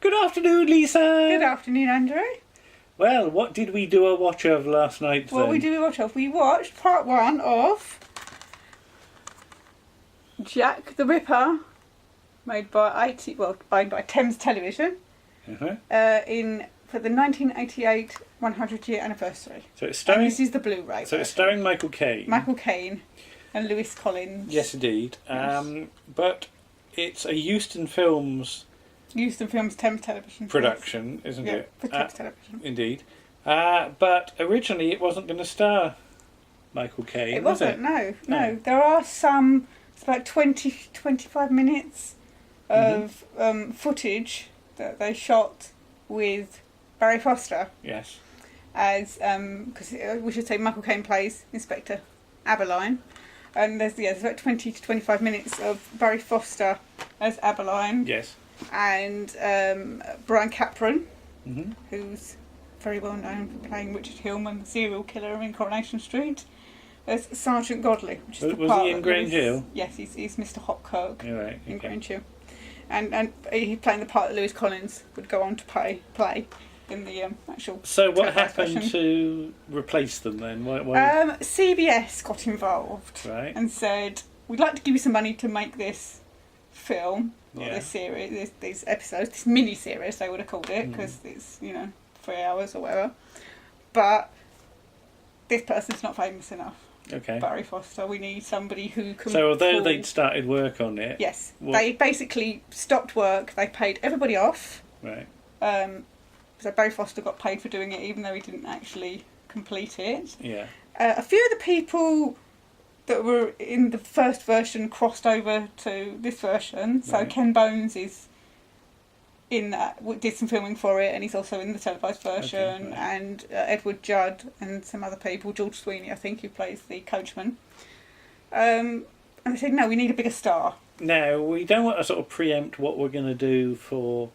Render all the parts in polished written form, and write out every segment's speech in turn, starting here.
Good afternoon, Lisa. Good afternoon, Andrew. Well, what did we do a watch of last night then? What we do watch of? We watched part one of Jack the Ripper, made by by Thames Television, for the 1988 100-year anniversary. So it's starring. And this is the Blu-ray. So it's starring Michael Caine. Michael Caine and Lewis Collins. Yes, indeed. Yes. But it's a Euston Films Thames Television production, isn't it? it? For Thames Television. Indeed. But originally it wasn't going to star Michael Caine. It wasn't. No. There are some. It's about 20-25 minutes of footage that they shot with Barry Foster. Yes. As because we should say Michael Caine plays Inspector Abberline, and there's about 20 to 25 minutes of Barry Foster as Abberline. Yes. And Brian Capron, Mm-hmm. who's very well known for playing Richard Hillman, the serial killer in Coronation Street, as Sergeant Godley, which is the Was part he in Grange Hill? Yes, he's Mr. Hopkirk Right, in okay. Grange Hill, and he's playing the part that Lewis Collins would go on to play in the actual. So what happened version. to replace them then? Why? CBS got involved, Right. and said, "We'd like to give you some money to make this film." Or Yeah. this series, these episodes, this mini-series they would have called it, because it's 3 hours or whatever. But this person's not famous enough. Okay. Barry Foster. We need somebody who can. So although they'd started work on it. Yes, they basically stopped work. They paid everybody off. Right. So Barry Foster got paid for doing it, even though he didn't actually complete it. Yeah. A few of the people that were in the first version crossed over to this version. So Right. Ken Bones is in that, did some filming for it, and he's also in the televised version. Okay, right. And Edward Judd and some other people, George Sweeney, I think, who plays the coachman. And they said, no, we need a bigger star. Now, we don't want to sort of preempt what we're going to do for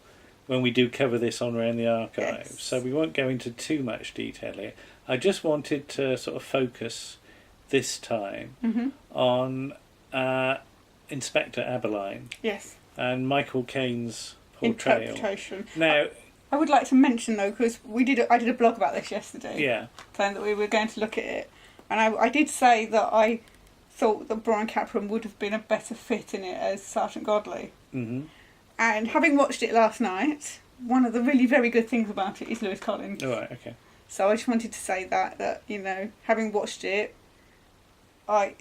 when we do cover this on Around the Archives, Yes. so we won't go into too much detail here. I just wanted to sort of focus this time on Inspector Abberline Yes. and Michael Caine's portrayal. Interpretation. Now, I would like to mention, though, because I did a blog about this yesterday. yeah, Saying that we were going to look at it. And I did say that I thought that Brian Capron would have been a better fit in it as Sergeant Godley. mm-hmm. And having watched it last night, one of the really very good things about it is Lewis Collins. All right, okay. So I just wanted to say that having watched it, I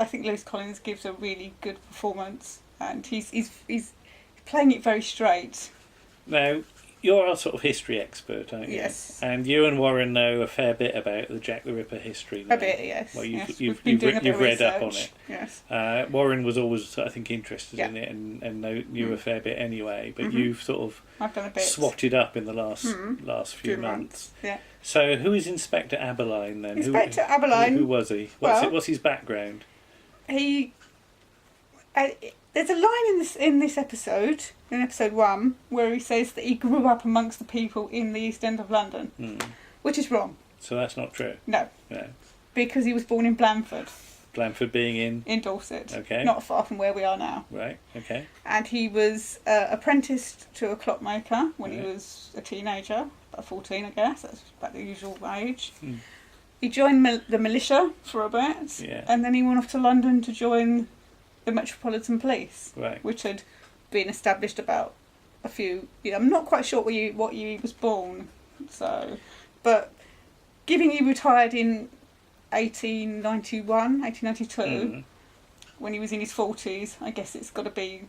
think Lewis Collins gives a really good performance, and he's playing it very straight. Now, you're a sort of history expert, aren't you? Yes. And you and Warren know a fair bit about the Jack the Ripper history. A bit, yes. Well, Yes. you've We've been doing a bit you've of read up on research. it. Yes. Warren was always, I think, interested Yeah. in it and knew a fair bit anyway. But you've sort of I've done a bit. swatted up in the last few months. Yeah. So, who is Inspector Abberline then? Inspector Abberline. Who was he? What's his background? He. There's a line in this episode, in episode 1, where he says that he grew up amongst the people in the East End of London, which is wrong. So that's not true. No, No. because he was born in Blandford, Blandford being in. Dorset. Okay. Not far from where we are now. Right. Okay. And he was apprenticed to a clockmaker when he Right. was a teenager, about 14, I guess. That's about the usual age. Hmm. He joined the militia for a bit, Yeah. and then he went off to London to join the Metropolitan Police, Right. which had been established about a few. I'm not quite sure what year he was born, but given he retired in 1892, when he was in his 40s, I guess it's got to be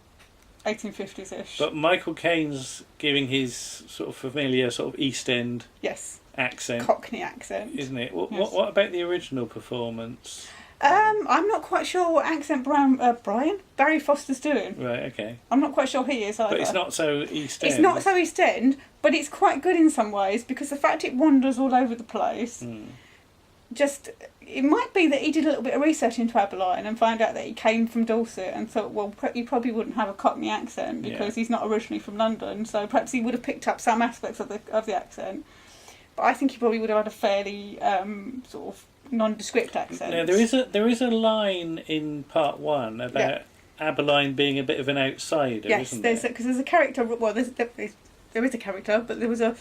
1850s-ish. But Michael Caine's giving his sort of familiar sort of East End Yes, accent, Cockney accent, isn't it? What, Yes. what about the original performance? I'm not quite sure what accent Barry Foster's doing. Right, okay. I'm not quite sure he is either. But it's not so East End. It's not so East End, but it's quite good in some ways, because the fact it wanders all over the place. It might be that he did a little bit of research into Abberline and found out that he came from Dorset and thought, well, he probably wouldn't have a Cockney accent because he's not originally from London, so perhaps he would have picked up some aspects of the accent. But I think he probably would have had a fairly sort of nondescript accent. Now, there is a line in part 1 about Abberline being a bit of an outsider, yes, isn't there? because there's a character. Well, there's there is a character, but there was a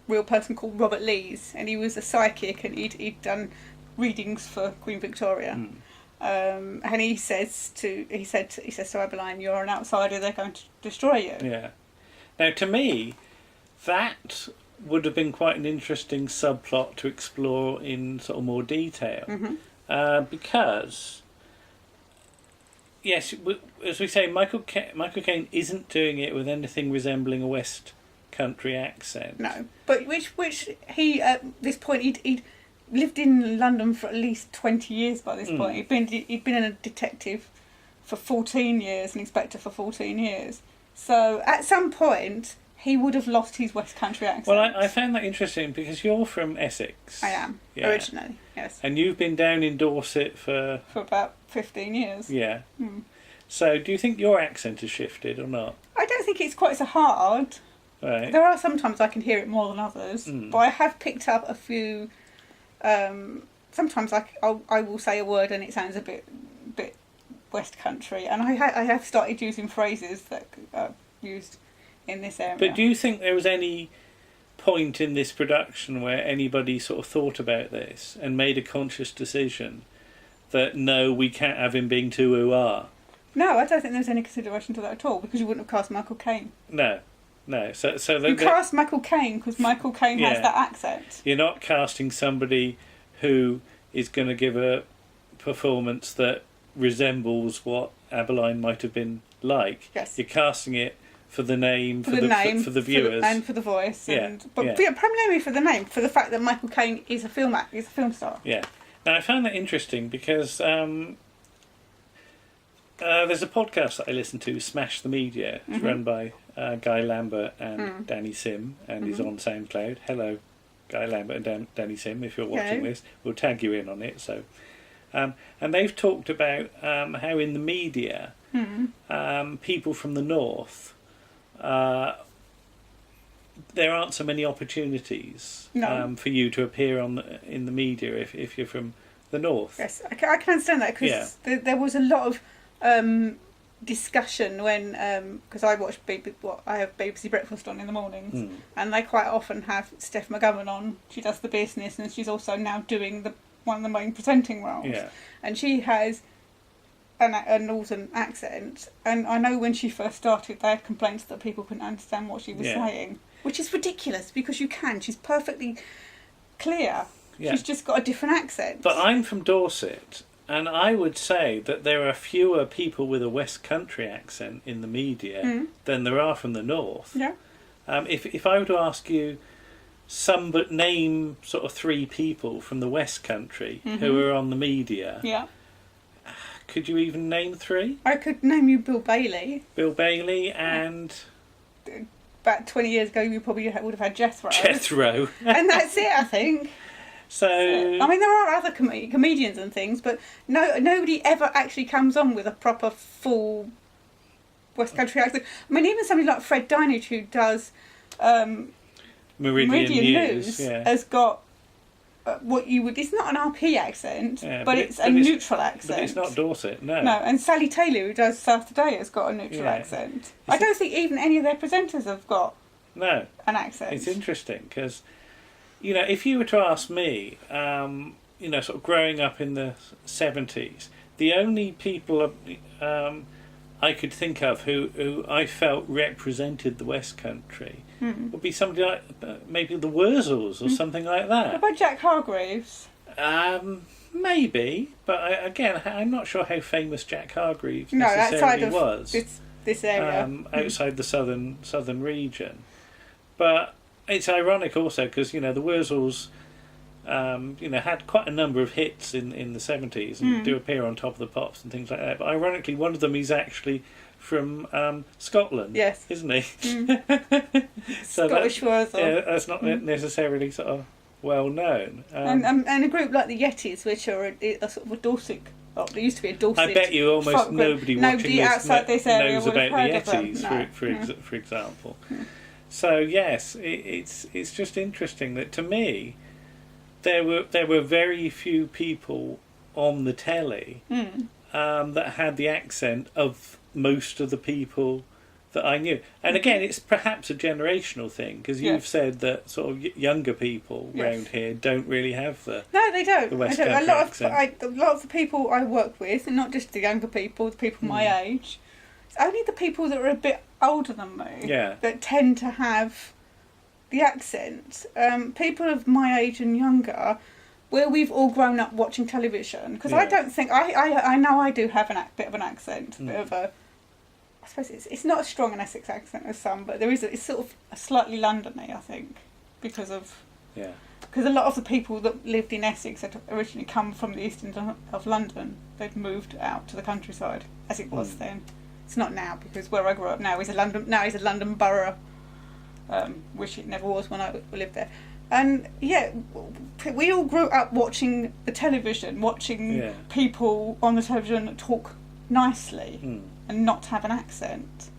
real person called Robert Lees, and he was a psychic, and he'd done readings for Queen Victoria. And he says to Abberline, "You're an outsider. They're going to destroy you." Yeah. Now, to me, that would have been quite an interesting subplot to explore in sort of more detail, because, yes, as we say, Michael Caine isn't doing it with anything resembling a West Country accent. No, but which he at this point he'd lived in London for at least 20 years by this point. He'd been a detective for 14 years, an inspector for 14 years. So at some point he would have lost his West Country accent. Well, I found that interesting because you're from Essex. I am, originally, yes. And you've been down in Dorset for about 15 years. Yeah. So do you think your accent has shifted or not? I don't think it's quite so hard. Right. There are sometimes I can hear it more than others, but I have picked up a few. Sometimes I will say a word and it sounds a bit West Country, and I have started using phrases that are used in this area. But do you think there was any point in this production where anybody sort of thought about this and made a conscious decision that no, we can't have him being too ooh-ah? No, I don't think there was any consideration to that at all, because you wouldn't have cast Michael Caine. No. So you cast Michael Caine because Michael Caine has that accent. You're not casting somebody who is going to give a performance that resembles what Abberline might have been like. Yes. You're casting it for the name, for the viewers, and for the voice. Yeah. But primarily for the name, for the fact that Michael Caine is a film star. Yeah. Now I found that interesting because there's a podcast that I listen to, Smash the Media. It's run by Guy Lambert and Danny Sim, and is on SoundCloud. Hello, Guy Lambert and Danny Sim, if you're watching this. We'll tag you in on it. So, and they've talked about how in the media, people from the north, there aren't so many opportunities for you to appear in the media if you're from the north. Yes, I can understand that, because there was a lot of discussion when, because I watch I have BBC Breakfast on in the mornings, and they quite often have Steph McGovern on. She does The Business, and she's also now doing one of the main presenting roles, and she has a northern accent, and I know when she first started they had complaints that people couldn't understand what she was saying, which is ridiculous, because she's perfectly clear. She's just got a different accent. But I'm from Dorset, and I would say that there are fewer people with a West Country accent in the media than there are from the north. Yeah. If I were to ask you name sort of 3 people from the West Country who are on the media, could you even name 3? I could name you Bill Bailey. Bill Bailey and... About 20 years ago you probably would have had Jethro. Jethro. And that's it, I think. So I mean, there are other comedians and things, but nobody ever actually comes on with a proper full West Country accent. I mean, even somebody like Fred Dinage, who does Meridian News has got what you would... It's not an RP accent, but it's a neutral accent. But it's not Dorset, no. No, and Sally Taylor, who does South Today, has got a neutral accent. I don't think even any of their presenters have got an accent. It's interesting, because... You know, if you were to ask me, sort of growing up in the 70s, the only people I could think of who I felt represented the West Country would be somebody like maybe the Wurzels or something like that. What about Jack Hargreaves? Maybe, but I'm not sure how famous Jack Hargreaves necessarily was. This area. Outside the southern region. But... It's ironic also because, the Wurzels, had quite a number of hits in the 70s and do appear on Top of the Pops and things like that. But ironically, one of them is actually from Scotland, isn't he? So Scottish Wurzel. Yeah, that's not necessarily sort of well known. And a group like the Yetis, which are a sort of a Dorset... Oh, there used to be a Dorset... I bet you almost nobody outside this area knows would have about the heard Yetis, of them. for example. So yes, it's just interesting that to me there were very few people on the telly that had the accent of most of the people that I knew. And again, it's perhaps a generational thing, because you've said that sort of younger people around here don't really have the No, they don't. The West They don't. Country accent. A lot of the people I work with, and not just the younger people, the people my age, it's only the people that are a bit older than me that tend to have the accent. People of my age and younger, where we've all grown up watching television, because I don't think I know I do have bit of an accent, a bit of a. I suppose it's not as strong an Essex accent as some, but it's sort of a slightly Londony, I think, because a lot of the people that lived in Essex had originally come from the east end of London. They'd moved out to the countryside, as it was then. It's not now, because where I grew up now is a London borough, which it never was when I lived there. And we all grew up watching the television, watching people on the television talk nicely and not have an accent.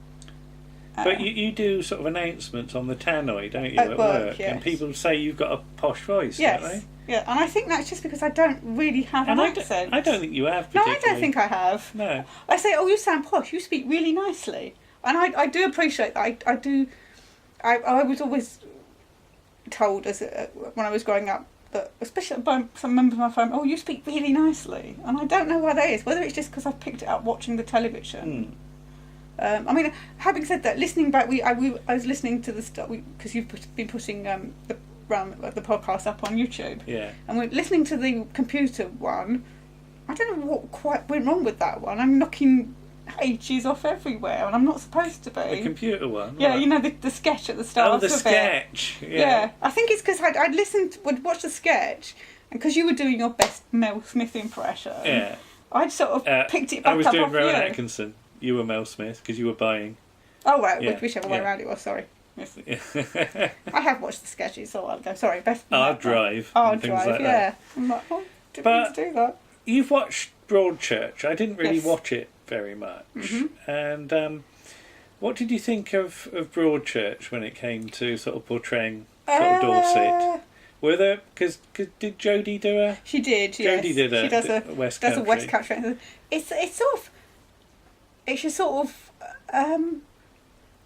But you do sort of announcements on the tannoy, don't you, at work? Yes. And people say you've got a posh voice, don't they? Yeah, and I think that's just because I don't really have an accent. I don't think you have No, particularly. I don't think I have. No. I say, oh, you sound posh, you speak really nicely. And I do appreciate that. I was always told when I was growing up, that especially by some members of my family, oh, you speak really nicely. And I don't know why that is, whether it's just because I've picked it up watching the television. I mean, having said that, listening back, I was listening to the stuff, because you've been putting the podcast up on YouTube. Yeah. And we're listening to the computer one. I don't know what quite went wrong with that one. I'm knocking H's off everywhere, and I'm not supposed to be. The computer one? Yeah, right. you know, the sketch at the start. Oh, the sketch. Yeah. I think it's because would watch the sketch, and because you were doing your best Mel Smith impression, I'd sort of picked it back up. I was doing off Rowan you. Atkinson. You were Mel Smith, because you were buying. Oh, right, whichever way around it was, sorry. Yes. Yeah. I have watched the sketches a while ago, sorry. Our Drive. Our and things Drive, like yeah. that. I'm like, oh, didn't mean to do that. You've watched Broadchurch. I didn't really Yes. watch it very much. And what did you think of Broadchurch when it came to sort of portraying sort of Dorset? Were there, because did Jodie do a? She did. Yes. Jodie did she does a West Country. Does a West Country. It's sort of. It's just sort of.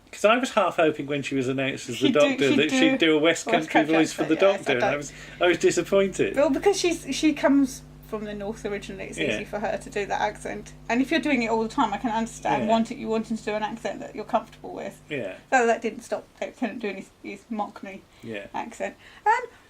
Because I was half hoping when she was announced as the Doctor that she'd do a West Country voice for the Doctor, and I was disappointed. Well, because she comes from the north originally, it's easy for her to do that accent. And if you're doing it all the time, I can understand you wanting to do an accent that you're comfortable with. Yeah. So that didn't stop Tennant doing his Mockney accent.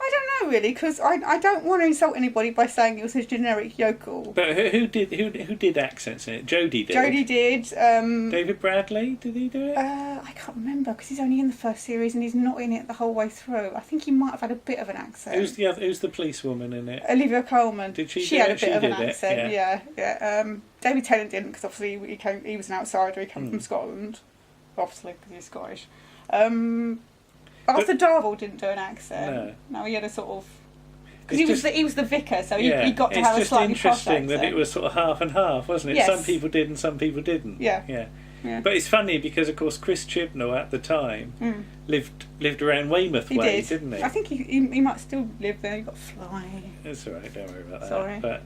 I don't know really, because I don't want to insult anybody by saying it was a generic yokel. But who did accents in it? Jodie did. Jodie did. David Bradley, did he do it? I can't remember, because he's only in the first series and he's not in it the whole way through. I think he might have had a bit of an accent. Who's the policewoman in it? Olivia Colman. Did she had do a it? bit She of an did it, accent. Yeah. David Tennant didn't, because obviously he was an outsider. He came from Scotland, obviously because he's Scottish. Arthur Darvill didn't do an accent. No, he had a sort of. Because he was the vicar, so he got to have a slightly posh accent. It's just interesting that it was sort of half and half, wasn't it? Yes. Some people did and some people didn't. Yeah. But it's funny because, of course, Chris Chibnall at the time lived around Weymouth Way, didn't he? I think he might still live there. He got fly. It's all right, don't worry about that. Sorry. But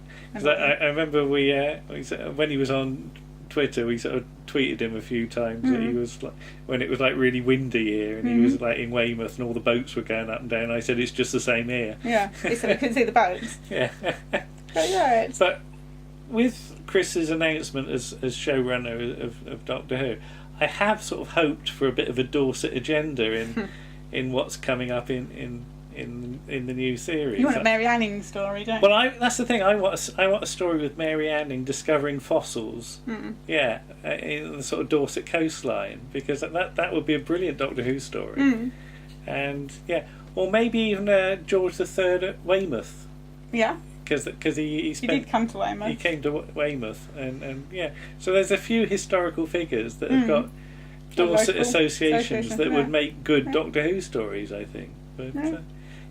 I remember when he was on Twitter, we sort of tweeted him a few times that he was like, when it was like really windy here, and he was like in Weymouth, and all the boats were going up and down. I said it's just the same here. Yeah, so we couldn't see the boats. Yeah. But with Chris's announcement as showrunner of Doctor Who, I have sort of hoped for a bit of a Dorset agenda in what's coming up in the new series. You want a Mary Anning story, don't you? Well, that's the thing. I want a story with Mary Anning discovering fossils. Yeah, in the sort of Dorset coastline, because that would be a brilliant Doctor Who story. And or maybe even George III at Weymouth. Yeah. Because he did come to Weymouth. He came to Weymouth, and so there's a few historical figures that have got Dorset associations that would make good Doctor Who stories, I think. But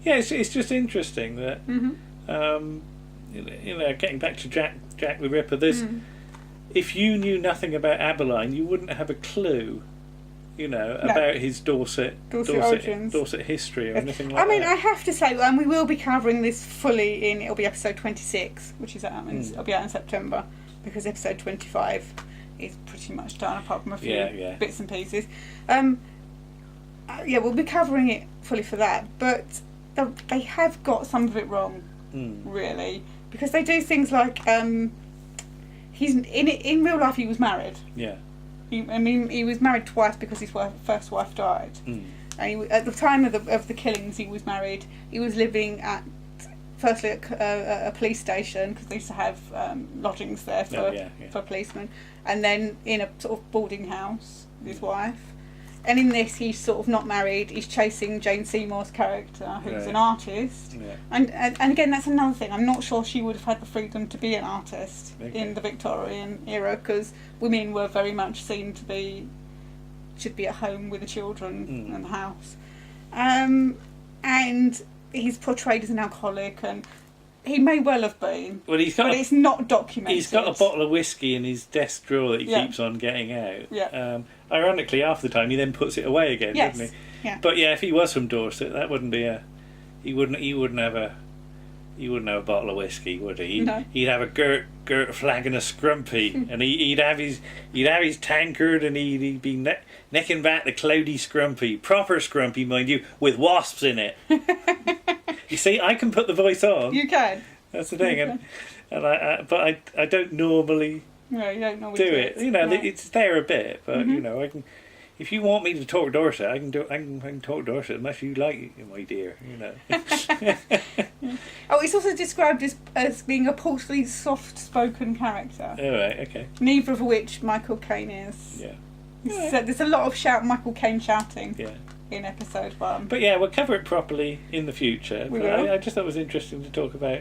it's just interesting that getting back to Jack the Ripper. There's if you knew nothing about Abberline, you wouldn't have a clue. About his Dorset origins. Dorset history or anything like that. I mean, I have to say, and we will be covering this fully it'll be episode 26, which is it'll be out in September, because episode 25 is pretty much done, apart from a few Yeah. bits and pieces. We'll be covering it fully for that, but they have got some of it wrong, really, because they do things like he's in real life he was married. Yeah. He was married twice because his first wife died. And at the time of the killings, he was married. He was living firstly at a police station, because they used to have lodgings there for policemen, and then in a sort of boarding house with his wife. And in this, he's sort of not married. He's chasing Jane Seymour's character, who's an artist. Yeah. And again, that's another thing. I'm not sure she would have had the freedom to be an artist in the Victorian era, because women were very much seen to should be at home with the children and the house. And he's portrayed as an alcoholic, and he may well have been, but it's not documented. He's got a bottle of whiskey in his desk drawer that he keeps on getting out. Yeah. Ironically, half the time he then puts it away again, doesn't he? Yeah. But yeah, if he was from Dorset, that wouldn't be he wouldn't have a bottle of whiskey, would he? No. He'd have a Gert flagon of scrumpy, and he'd have his tankard, and he'd be necking back the cloudy scrumpy, proper scrumpy, mind you, with wasps in it. You see, I can put the voice on. You can. That's the thing, but I don't normally. No, you don't normally do it. You know, it's there a bit, but you know, I can. If you want me to talk Dorset, I can talk Dorset unless you like it, my dear. You know. Oh, it's also described as being a portly, soft-spoken character. All right. Okay. Neither of which Michael Caine is. Yeah. So there's a lot of Michael Caine shouting. Yeah. In episode 1. But yeah, we'll cover it properly in the future. We but will. I just thought it was interesting to talk about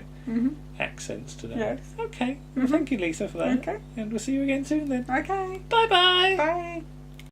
accents today. Yes. Okay. Well, thank you, Lisa, for that. Okay. And we'll see you again soon then. Okay. Bye-bye. Bye.